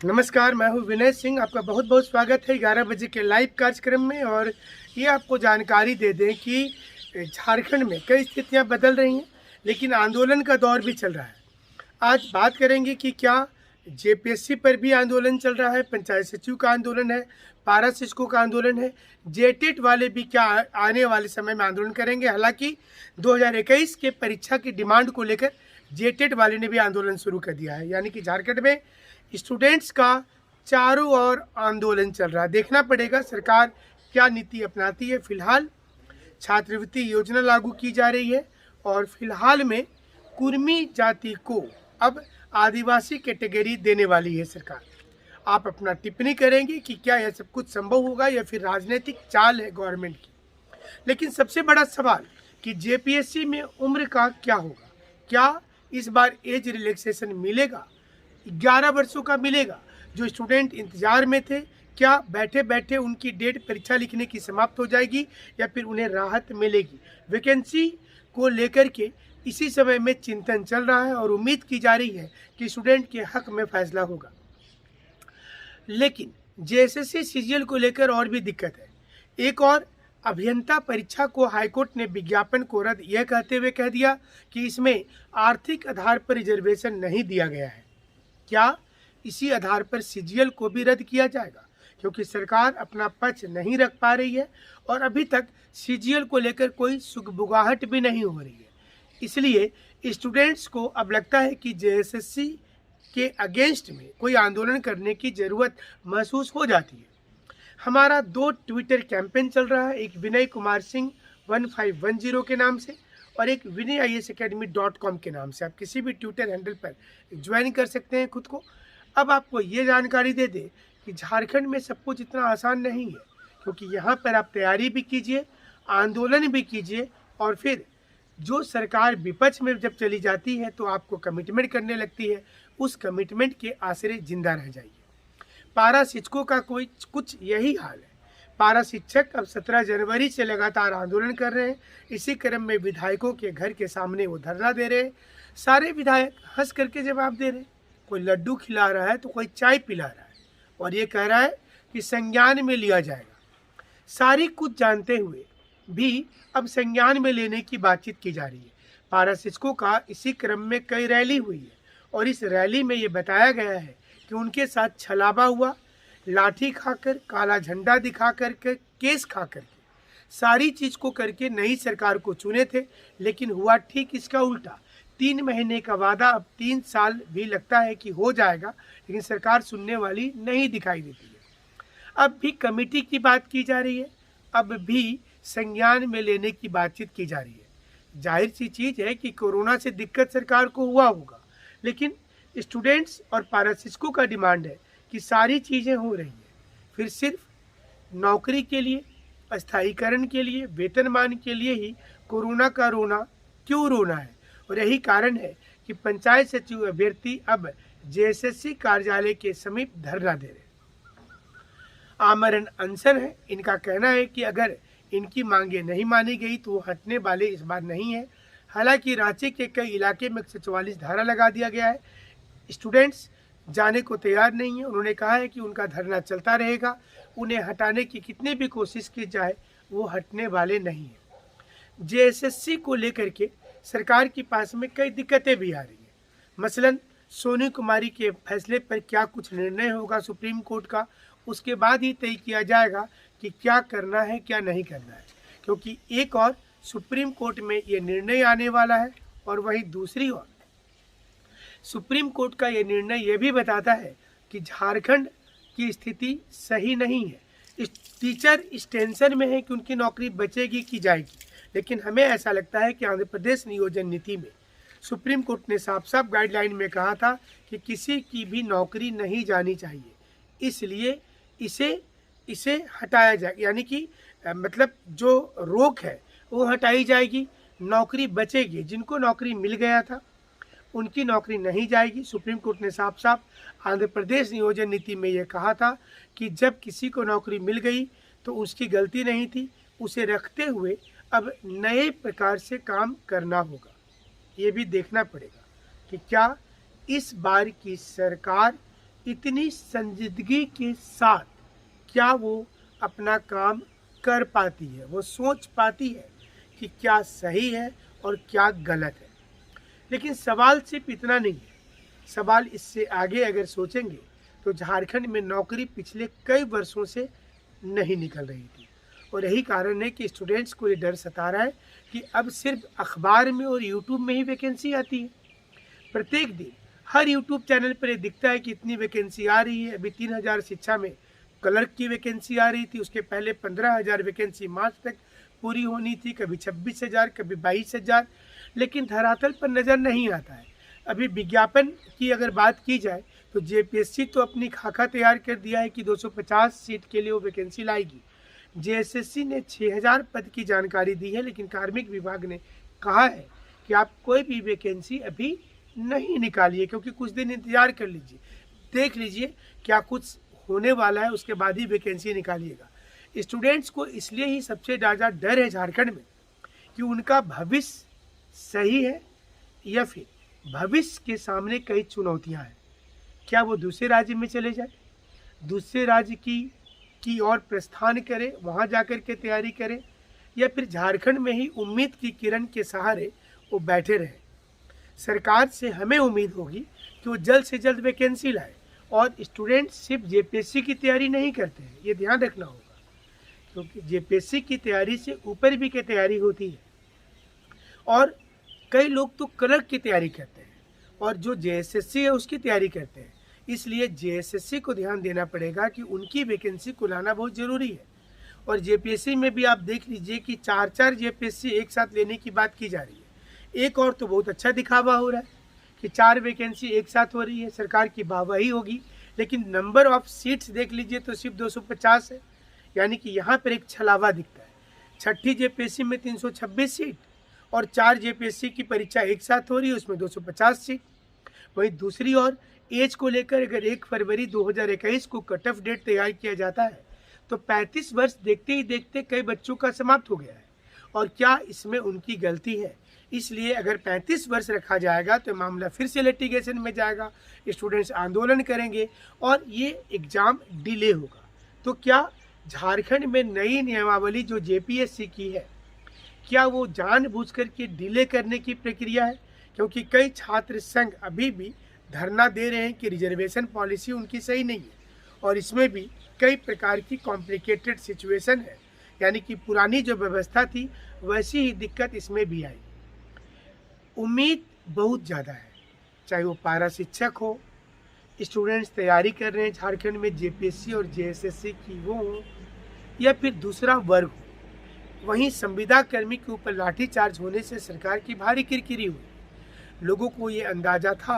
नमस्कार, मैं हूं विनय सिंह। आपका बहुत बहुत स्वागत है 11 बजे के लाइव कार्यक्रम में। और ये आपको जानकारी दे दें कि झारखंड में कई स्थितियां बदल रही हैं, लेकिन आंदोलन का दौर भी चल रहा है। आज बात करेंगे कि क्या जेपीएससी पर भी आंदोलन चल रहा है, पंचायत सचिव का आंदोलन है, पारा शिक्षकों का आंदोलन है, जेटेट वाले भी क्या आने वाले समय में आंदोलन करेंगे। हालांकि 2021 के परीक्षा की डिमांड को लेकर जेटेट वाले ने भी आंदोलन शुरू कर दिया है। यानी कि झारखंड में स्टूडेंट्स का चारों ओर आंदोलन चल रहा है। देखना पड़ेगा सरकार क्या नीति अपनाती है। फिलहाल छात्रवृत्ति योजना लागू की जा रही है और फिलहाल में कुर्मी जाति को अब आदिवासी कैटेगरी देने वाली है सरकार। आप अपना टिप्पणी करेंगे कि क्या यह सब कुछ संभव होगा या फिर राजनीतिक चाल है गवर्नमेंट की। लेकिन सबसे बड़ा सवाल कि जेपीएससी में उम्र का क्या होगा। क्या इस बार एज रिलैक्सेशन मिलेगा, 11 वर्षों का मिलेगा। जो स्टूडेंट इंतजार में थे, क्या बैठे बैठे उनकी डेट परीक्षा लिखने की समाप्त हो जाएगी या फिर उन्हें राहत मिलेगी। वैकेंसी को लेकर के इसी समय में चिंतन चल रहा है और उम्मीद की जा रही है कि स्टूडेंट के हक में फैसला होगा। लेकिन जेएसएससी सीजीएल को लेकर और भी दिक्कत है। एक और अभियंता परीक्षा को हाईकोर्ट ने विज्ञापन को रद्द यह कहते हुए कह दिया कि इसमें आर्थिक आधार पर रिजर्वेशन नहीं दिया गया है। क्या इसी आधार पर सीजीएल को भी रद्द किया जाएगा, क्योंकि सरकार अपना पक्ष नहीं रख पा रही है और अभी तक सीजीएल को लेकर कोई सुगबुगाहट भी नहीं हो रही है। इसलिए स्टूडेंट्स को अब लगता है कि जेएसएससी के अगेंस्ट में कोई आंदोलन करने की ज़रूरत महसूस हो जाती है। हमारा 2 ट्विटर कैंपेन चल रहा है, एक विनय कुमार सिंह 1510 के नाम से और एक vinayisacademy.com के नाम से। आप किसी भी ट्विटर हैंडल पर ज्वाइन कर सकते हैं खुद को। अब आपको ये जानकारी दे दें कि झारखंड में सब कुछ इतना आसान नहीं है, क्योंकि यहाँ पर आप तैयारी भी कीजिए, आंदोलन भी कीजिए और फिर जो सरकार विपक्ष में जब चली जाती है तो आपको कमिटमेंट करने लगती है, उस कमिटमेंट के आसरे जिंदा रह जाइए। पारा शिक्षकों का कुछ यही हाल है। पारा शिक्षक अब 17 जनवरी से लगातार आंदोलन कर रहे हैं। इसी क्रम में विधायकों के घर के सामने वो धरना दे रहे हैं। सारे विधायक हंस करके जवाब दे रहे हैं। कोई लड्डू खिला रहा है तो कोई चाय पिला रहा है और ये कह रहा है कि संज्ञान में लिया जाएगा। सारी कुछ जानते हुए भी अब संज्ञान में लेने की बातचीत की जा रही है। पारा शिक्षकों का इसी क्रम में कई रैली हुई है और इस रैली में ये बताया गया है कि उनके साथ छलावा हुआ, लाठी खाकर, काला झंडा दिखा करके, केस खा करके, सारी चीज़ को करके नई सरकार को चुने थे। लेकिन हुआ ठीक इसका उल्टा। 3 महीने का वादा अब 3 साल भी लगता है कि हो जाएगा, लेकिन सरकार सुनने वाली नहीं दिखाई देती है। अब भी कमेटी की बात की जा रही है, अब भी संज्ञान में लेने की बातचीत की जा रही है। जाहिर सी चीज़ है कि कोरोना से दिक्कत सरकार को हुआ होगा, लेकिन स्टूडेंट्स और पारा शिक्षकों का डिमांड है कि सारी चीज़ें हो रही हैं, फिर सिर्फ नौकरी के लिए, अस्थायीकरण के लिए, वेतनमान के लिए ही कोरोना का रोना क्यों रोना है। और यही कारण है कि पंचायत सचिव अभ्यर्थी अब जेएसएससी कार्यालय के समीप धरना दे रहे हैं। आमरण अनशन है। इनका कहना है कि अगर इनकी मांगे नहीं मानी गई तो वो हटने वाले इस बार नहीं है। हालांकि रांची के कई इलाके में 144 धारा लगा दिया गया है। स्टूडेंट्स जाने को तैयार नहीं है। उन्होंने कहा है कि उनका धरना चलता रहेगा, उन्हें हटाने की कितनी भी कोशिश की जाए वो हटने वाले नहीं हैं। जेएसएससी को लेकर के सरकार के पास में कई दिक्कतें भी आ रही हैं। मसलन सोनी कुमारी के फैसले पर क्या कुछ निर्णय होगा सुप्रीम कोर्ट का, उसके बाद ही तय किया जाएगा कि क्या करना है क्या नहीं करना है, क्योंकि एक और सुप्रीम कोर्ट में ये निर्णय आने वाला है और वहीं दूसरी ओर सुप्रीम कोर्ट का ये निर्णय ये भी बताता है कि झारखंड की स्थिति सही नहीं है। इस टीचर इस टेंशन में है कि उनकी नौकरी बचेगी कि जाएगी। लेकिन हमें ऐसा लगता है कि आंध्र प्रदेश नियोजन नीति में सुप्रीम कोर्ट ने साफ साफ गाइडलाइन में कहा था कि किसी की भी नौकरी नहीं जानी चाहिए, इसलिए इसे हटाया जाए। यानी कि मतलब जो रोक है वो हटाई जाएगी, नौकरी बचेगी। जिनको नौकरी मिल गया था उनकी नौकरी नहीं जाएगी। सुप्रीम कोर्ट ने साफ साफ आंध्र प्रदेश नियोजन नीति में ये कहा था कि जब किसी को नौकरी मिल गई तो उसकी गलती नहीं थी, उसे रखते हुए अब नए प्रकार से काम करना होगा। ये भी देखना पड़ेगा कि क्या इस बार की सरकार इतनी संजीदगी के साथ क्या वो अपना काम कर पाती है, वो सोच पाती है कि क्या सही है और क्या गलत है। लेकिन सवाल सिर्फ इतना नहीं है, सवाल इससे आगे अगर सोचेंगे तो झारखंड में नौकरी पिछले कई वर्षों से नहीं निकल रही थी, और यही कारण है कि स्टूडेंट्स को ये डर सता रहा है कि अब सिर्फ अखबार में और यूट्यूब में ही वैकेंसी आती है। प्रत्येक दिन हर यूट्यूब चैनल पर ये दिखता है कि इतनी वैकेंसी आ रही है। अभी 3000 शिक्षा में क्लर्क की वैकेंसी आ रही थी, उसके पहले 15,000 वैकेंसी मार्च तक पूरी होनी थी, कभी 26,000, कभी 22,000, लेकिन धरातल पर नज़र नहीं आता है। अभी विज्ञापन की अगर बात की जाए तो जेपीएससी तो अपनी खाका तैयार कर दिया है कि 250 सीट के लिए वो वैकेंसी लाएगी। जेएसएससी ने 6000 पद की जानकारी दी है, लेकिन कार्मिक विभाग ने कहा है कि आप कोई भी वैकेंसी अभी नहीं निकालिए, क्योंकि कुछ दिन इंतजार कर लीजिए, देख लीजिए क्या कुछ होने वाला है, उसके बाद ही वैकेंसी निकालिएगा। स्टूडेंट्स को इसलिए ही सबसे ज़्यादा डर है झारखंड में कि उनका भविष्य सही है या फिर भविष्य के सामने कई चुनौतियां हैं। क्या वो दूसरे राज्य में चले जाए, दूसरे राज्य की ओर प्रस्थान करे, वहाँ जाकर के तैयारी करे, या फिर झारखंड में ही उम्मीद की किरण के सहारे वो बैठे रहे। सरकार से हमें उम्मीद होगी कि वो जल्द से जल्द वैकेंसी लाए, और स्टूडेंट्स सिर्फ जेपीएससी की तैयारी नहीं करते हैं, ये ध्यान रखना होगा, क्योंकि जेपीएससी की तैयारी से ऊपर भी की तैयारी होती है, और कई लोग तो क्लर्क की तैयारी करते हैं और जो जेएसएससी है उसकी तैयारी करते हैं। इसलिए जेएसएससी को ध्यान देना पड़ेगा कि उनकी वैकेंसी को लाना बहुत ज़रूरी है। और जेपीएससी में भी आप देख लीजिए कि 4-4 जेपीएससी एक साथ लेने की बात की जा रही है। एक और तो बहुत अच्छा दिखावा हो रहा है कि 4 वैकेंसी एक साथ हो रही है, सरकार की वाहवाही होगी, लेकिन नंबर ऑफ सीट्स देख लीजिए तो सिर्फ 250 है, यानी कि यहाँ पर एक छलावा दिखता है। छठी जेपीएससी में 326 सीट और 4 जेपीएससी की परीक्षा एक साथ हो रही है, उसमें 250 सीट। वहीं दूसरी ओर एज को लेकर अगर 1 फरवरी 2021 को कट ऑफ डेट तैयार किया जाता है तो 35 वर्ष देखते ही देखते कई बच्चों का समाप्त हो गया है, और क्या इसमें उनकी गलती है? इसलिए अगर 35 वर्ष रखा जाएगा तो मामला फिर से लिटिगेशन में जाएगा, स्टूडेंट्स आंदोलन करेंगे और ये एग्ज़ाम डिले होगा। तो क्या झारखंड में नई नियमावली जो जेपीएससी की है, क्या वो जानबूझकर के डिले करने की प्रक्रिया है? क्योंकि कई छात्र संघ अभी भी धरना दे रहे हैं कि रिजर्वेशन पॉलिसी उनकी सही नहीं है, और इसमें भी कई प्रकार की कॉम्प्लिकेटेड सिचुएशन है, यानी कि पुरानी जो व्यवस्था थी वैसी ही दिक्कत इसमें भी आई। उम्मीद बहुत ज़्यादा है, चाहे वो पारा शिक्षक हो, स्टूडेंट्स तैयारी कर रहे हैं झारखंड में जेपीएससी और जेएसएससी की वो हो, या फिर दूसरा वर्ग हो। वहीं संविदा कर्मी के ऊपर लाठीचार्ज होने से सरकार की भारी किरकिरी हुई। लोगों को ये अंदाजा था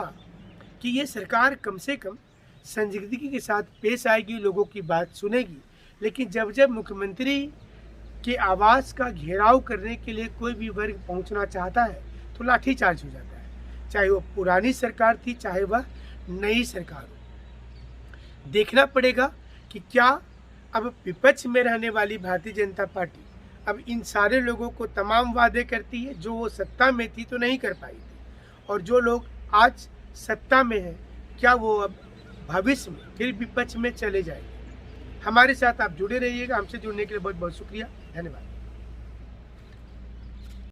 कि ये सरकार कम से कम संजीदगी के साथ पेश आएगी, लोगों की बात सुनेगी, लेकिन जब जब मुख्यमंत्री के आवास का घेराव करने के लिए कोई भी वर्ग पहुंचना चाहता है तो लाठीचार्ज हो जाता है, चाहे वो पुरानी सरकार थी चाहे वह नई सरकार हो। देखना पड़ेगा कि क्या अब विपक्ष में रहने वाली भारतीय जनता पार्टी अब इन सारे लोगों को तमाम वादे करती है जो वो सत्ता में थी तो नहीं कर पाई थी, और जो लोग आज सत्ता में हैं क्या वो अब भविष्य में फिर विपक्ष में चले जाएंगे। हमारे साथ आप जुड़े रहिएगा। हमसे जुड़ने के लिए बहुत बहुत शुक्रिया, धन्यवाद।